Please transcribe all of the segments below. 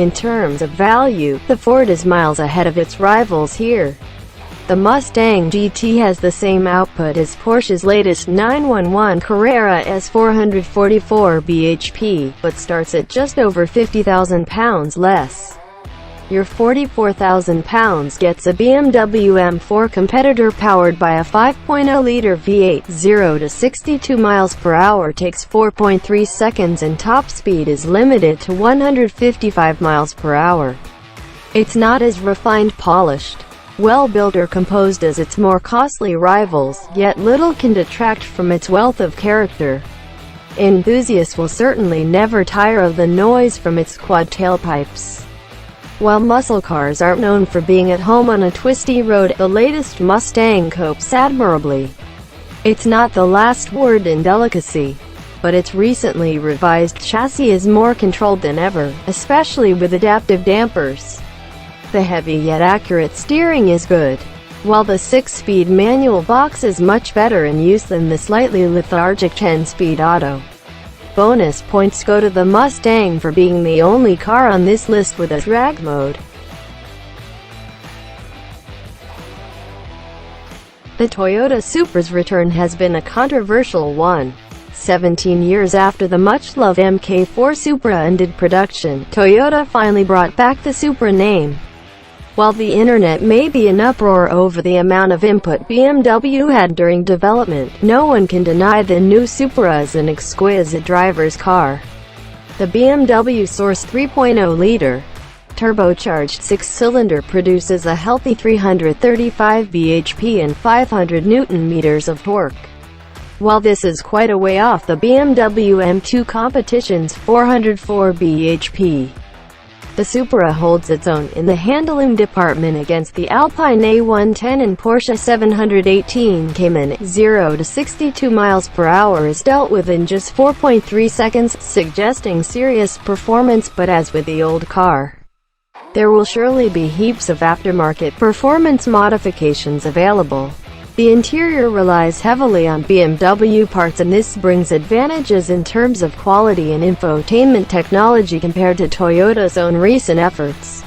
In terms of value, the Ford is miles ahead of its rivals here. The Mustang GT has the same output as Porsche's latest 911 Carrera S444 bhp, but starts at just over £50,000 less. Your £44,000 gets a BMW M4 competitor powered by a 5.0-liter V8. 0 to 62 miles per hour takes 4.3 seconds and top speed is limited to 155 miles per hour. It's not as refined, polished, well-built or composed as its more costly rivals, yet little can detract from its wealth of character. Enthusiasts will certainly never tire of the noise from its quad tailpipes. While muscle cars aren't known for being at home on a twisty road, the latest Mustang copes admirably. It's not the last word in delicacy, but its recently revised chassis is more controlled than ever, especially with adaptive dampers. The heavy yet accurate steering is good, while the 6-speed manual box is much better in use than the slightly lethargic 10-speed auto. Bonus points go to the Mustang for being the only car on this list with a drag mode. The Toyota Supra's return has been a controversial one. 17 years after the much-loved MK4 Supra ended production, Toyota finally brought back the Supra name. While the internet may be in uproar over the amount of input BMW had during development, no one can deny the new Supra is an exquisite driver's car. The BMW source 3.0-liter turbocharged 6-cylinder produces a healthy 335 bhp and 500 Nm of torque. While this is quite a way off the BMW M2 Competition's 404 bhp, the Supra holds its own in the handling department against the Alpine A110 and Porsche 718 Cayman. 0 to 62 miles per hour is dealt with in just 4.3 seconds, suggesting serious performance, but as with the old car, there will surely be heaps of aftermarket performance modifications available. The interior relies heavily on BMW parts, and this brings advantages in terms of quality and infotainment technology compared to Toyota's own recent efforts.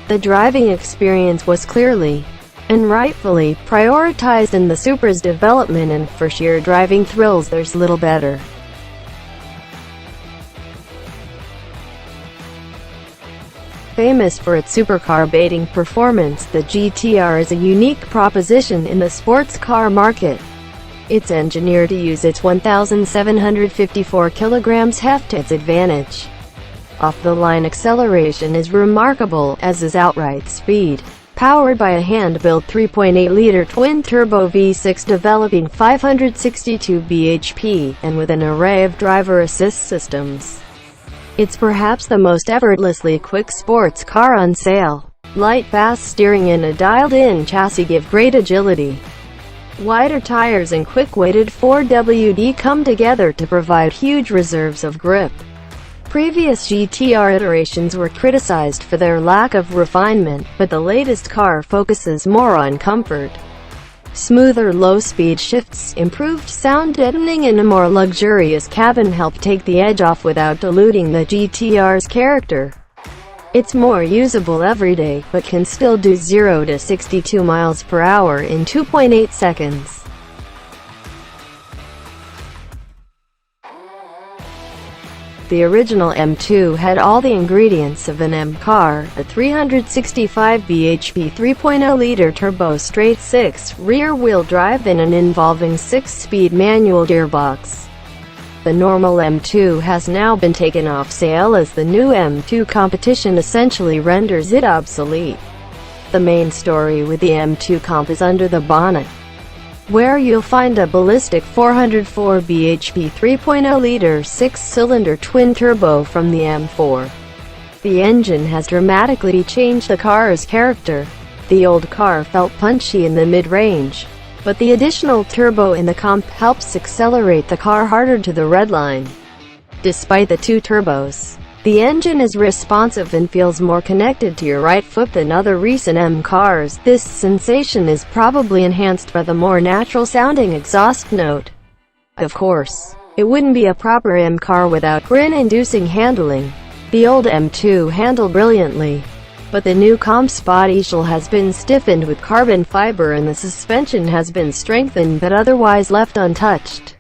The driving experience was clearly, and rightfully, prioritized in the Supra's development, and for sheer driving thrills there's little better. Famous for its supercar-baiting performance, the GT-R is a unique proposition in the sports car market. It's engineered to use its 1,754 kg heft to its advantage. Off-the-line acceleration is remarkable, as is outright speed. Powered by a hand-built 3.8-liter twin-turbo V6 developing 562 bhp, and with an array of driver assist systems, it's perhaps the most effortlessly quick sports car on sale. Light, fast steering and a dialed-in chassis give great agility. Wider tires and quick-weighted 4WD come together to provide huge reserves of grip. Previous GT-R iterations were criticized for their lack of refinement, but the latest car focuses more on comfort. Smoother low-speed shifts, improved sound deadening and a more luxurious cabin help take the edge off without diluting the GT-R's character. It's more usable every day, but can still do 0 to 62 miles per hour in 2.8 seconds. The original M2 had all the ingredients of an M car: a 365 bhp 3.0-liter turbo straight-six rear-wheel drive and an involving 6-speed manual gearbox. The normal M2 has now been taken off sale as the new M2 Competition essentially renders it obsolete. The main story with the M2 Comp is under the bonnet, where you'll find a ballistic 404 bhp 3.0-liter 6-cylinder twin-turbo from the M4. The engine has dramatically changed the car's character. The old car felt punchy in the mid-range, but the additional turbo in the Comp helps accelerate the car harder to the red line. Despite the two turbos, the engine is responsive and feels more connected to your right foot than other recent M cars. This sensation is probably enhanced by the more natural-sounding exhaust note. Of course, it wouldn't be a proper M car without grin-inducing handling. The old M2 handled brilliantly, but the new comp's body shell has been stiffened with carbon fiber and the suspension has been strengthened but otherwise left untouched.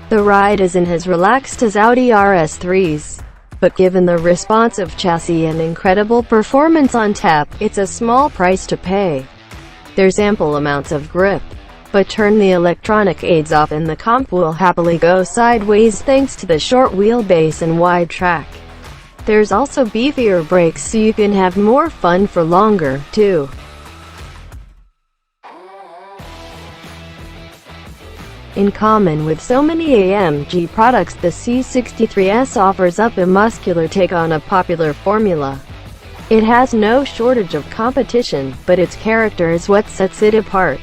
The ride isn't as relaxed as Audi RS3's, but given the responsive chassis and incredible performance on tap, it's a small price to pay. There's ample amounts of grip, but turn the electronic aids off and the comp will happily go sideways thanks to the short wheelbase and wide track. There's also beefier brakes so you can have more fun for longer, too. In common with so many AMG products, the C63S offers up a muscular take on a popular formula. It has no shortage of competition, but its character is what sets it apart.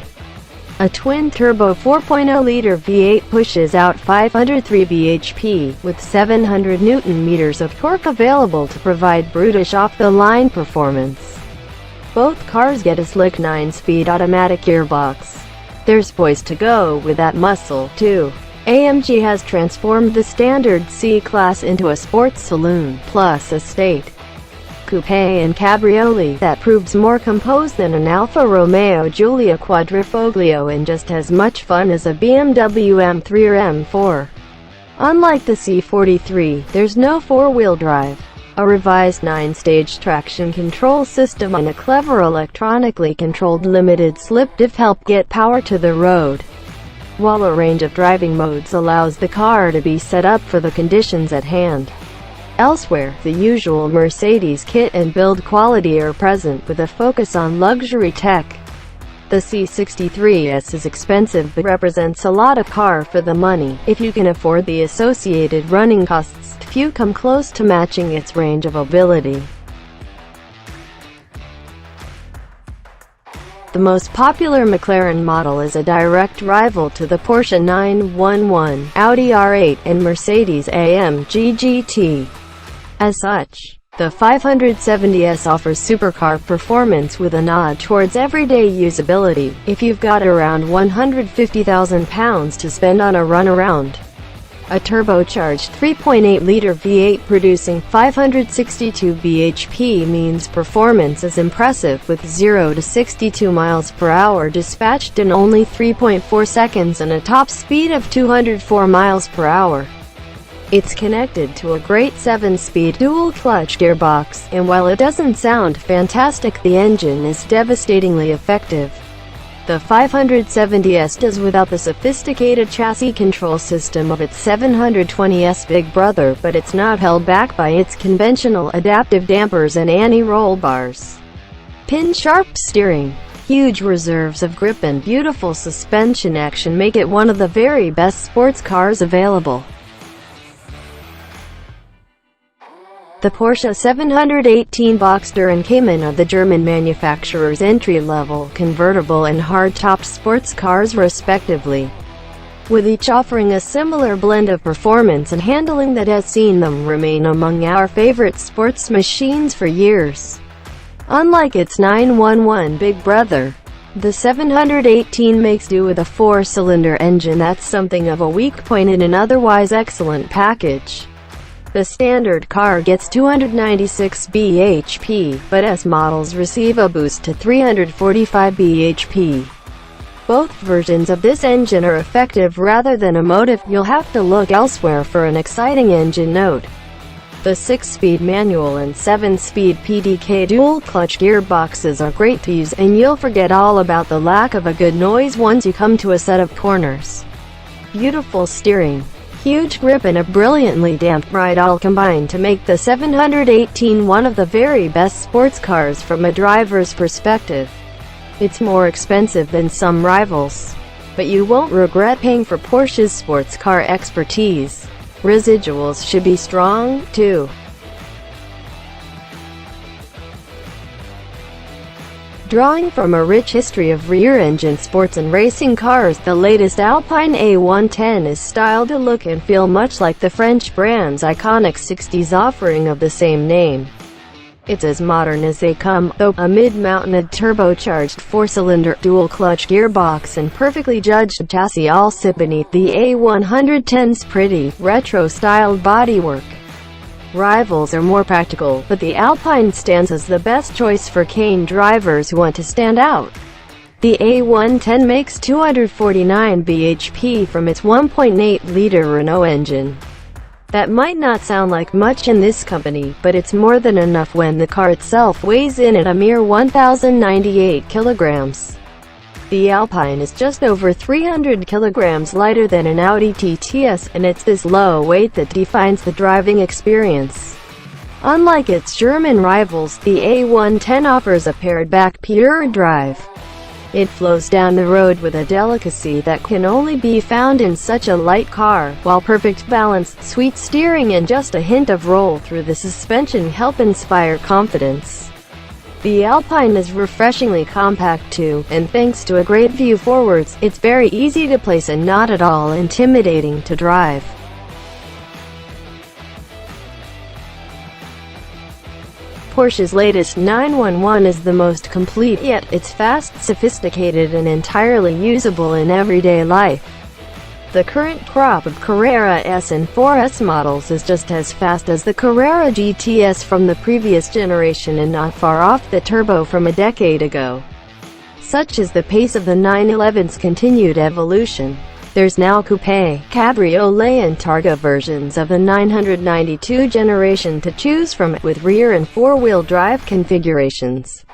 A twin-turbo 4.0-liter V8 pushes out 503 bhp, with 700 Nm of torque available to provide brutish off-the-line performance. Both cars get a slick 9-speed automatic gearbox. There's poise to go with that muscle, too. AMG has transformed the standard C-Class into a sports saloon, plus estate, coupe and cabriolet that proves more composed than an Alfa Romeo Giulia Quadrifoglio and just as much fun as a BMW M3 or M4. Unlike the C43, there's no four-wheel drive. A revised 9-stage traction control system and a clever electronically controlled limited slip diff help get power to the road, while a range of driving modes allows the car to be set up for the conditions at hand. Elsewhere, the usual Mercedes kit and build quality are present with a focus on luxury tech. The C63S is expensive but represents a lot of car for the money. If you can afford the associated running costs, few come close to matching its range of ability. The most popular McLaren model is a direct rival to the Porsche 911, Audi R8, and Mercedes AMG GT. As such, the 570S offers supercar performance with a nod towards everyday usability, if you've got around £150,000 to spend on a runaround. A turbocharged 3.8-liter V8 producing 562 bhp means performance is impressive with 0 to 62 miles per hour dispatched in only 3.4 seconds and a top speed of 204 miles per hour. It's connected to a great 7-speed dual-clutch gearbox, and while it doesn't sound fantastic, the engine is devastatingly effective. The 570S does without the sophisticated chassis control system of its 720S big brother, but it's not held back by its conventional adaptive dampers and anti-roll bars. Pin-sharp steering, huge reserves of grip and beautiful suspension action make it one of the very best sports cars available. The Porsche 718 Boxster and Cayman are the German manufacturer's entry-level, convertible and hard-top sports cars respectively, with each offering a similar blend of performance and handling that has seen them remain among our favorite sports machines for years. Unlike its 911 big brother, the 718 makes do with a 4-cylinder engine that's something of a weak point in an otherwise excellent package. The standard car gets 296 bhp, but S models receive a boost to 345 bhp. Both versions of this engine are effective rather than emotive. You'll have to look elsewhere for an exciting engine note. The 6-speed manual and 7-speed PDK dual-clutch gearboxes are great to use, and you'll forget all about the lack of a good noise once you come to a set of corners. Beautiful steering, huge grip and a brilliantly damped ride all combine to make the 718 one of the very best sports cars from a driver's perspective. It's more expensive than some rivals, but you won't regret paying for Porsche's sports car expertise. Residuals should be strong, too. Drawing from a rich history of rear-engine sports and racing cars, the latest Alpine A110 is styled to look and feel much like the French brand's iconic 60s offering of the same name. It's as modern as they come, though, a mid-mounted turbocharged 4-cylinder dual-clutch gearbox and perfectly judged chassis all sit beneath the A110's pretty, retro-styled bodywork. Rivals are more practical, but the Alpine stands as the best choice for Cayman drivers who want to stand out. The A110 makes 249 bhp from its 1.8-liter Renault engine. That might not sound like much in this company, but it's more than enough when the car itself weighs in at a mere 1,098 kilograms. The Alpine is just over 300 kilograms lighter than an Audi TTS, and it's this low weight that defines the driving experience. Unlike its German rivals, the A110 offers a pared-back pure drive. It flows down the road with a delicacy that can only be found in such a light car, while perfect balance, sweet steering and just a hint of roll through the suspension help inspire confidence. The Alpine is refreshingly compact too, and thanks to a great view forwards, it's very easy to place and not at all intimidating to drive. Porsche's latest 911 is the most complete, yet it's fast, sophisticated and entirely usable in everyday life. The current crop of Carrera S and 4S models is just as fast as the Carrera GTS from the previous generation and not far off the turbo from a decade ago. Such is the pace of the 911's continued evolution. There's now coupe, cabriolet and targa versions of the 992 generation to choose from, with rear and four-wheel drive configurations.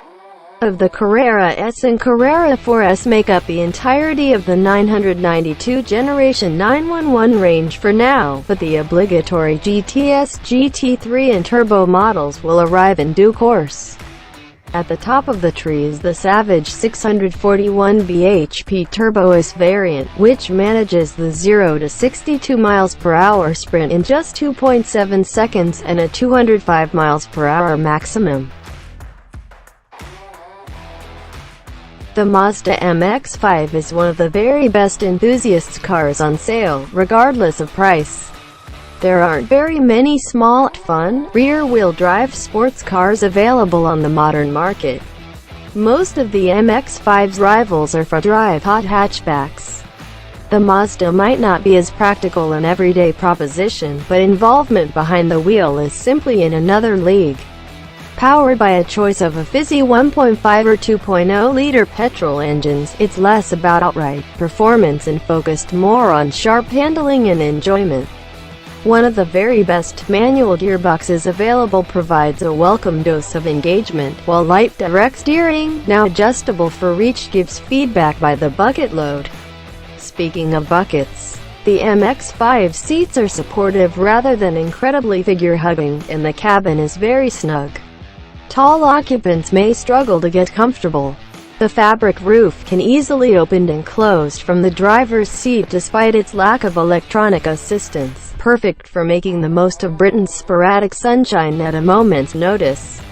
Of the Carrera S and Carrera 4S make up the entirety of the 992 generation 911 range for now, but the obligatory GTS, GT3 and turbo models will arrive in due course. At the top of the tree is the Savage 641 bhp Turbo S variant, which manages the 0 to 62 miles per hour sprint in just 2.7 seconds and a 205 miles per hour maximum. The Mazda MX-5 is one of the very best enthusiast cars on sale, regardless of price. There aren't very many small, fun, rear-wheel drive sports cars available on the modern market. Most of the MX-5's rivals are front-drive hot hatchbacks. The Mazda might not be as practical an everyday proposition, but involvement behind the wheel is simply in another league. Powered by a choice of a fizzy 1.5 or 2.0-liter petrol engines, it's less about outright performance and focused more on sharp handling and enjoyment. One of the very best manual gearboxes available provides a welcome dose of engagement, while light direct steering, now adjustable for reach, gives feedback by the bucket load. Speaking of buckets, the MX-5 seats are supportive rather than incredibly figure-hugging, and the cabin is very snug. Tall occupants may struggle to get comfortable. The fabric roof can easily open and closed from the driver's seat despite its lack of electronic assistance, perfect for making the most of Britain's sporadic sunshine at a moment's notice.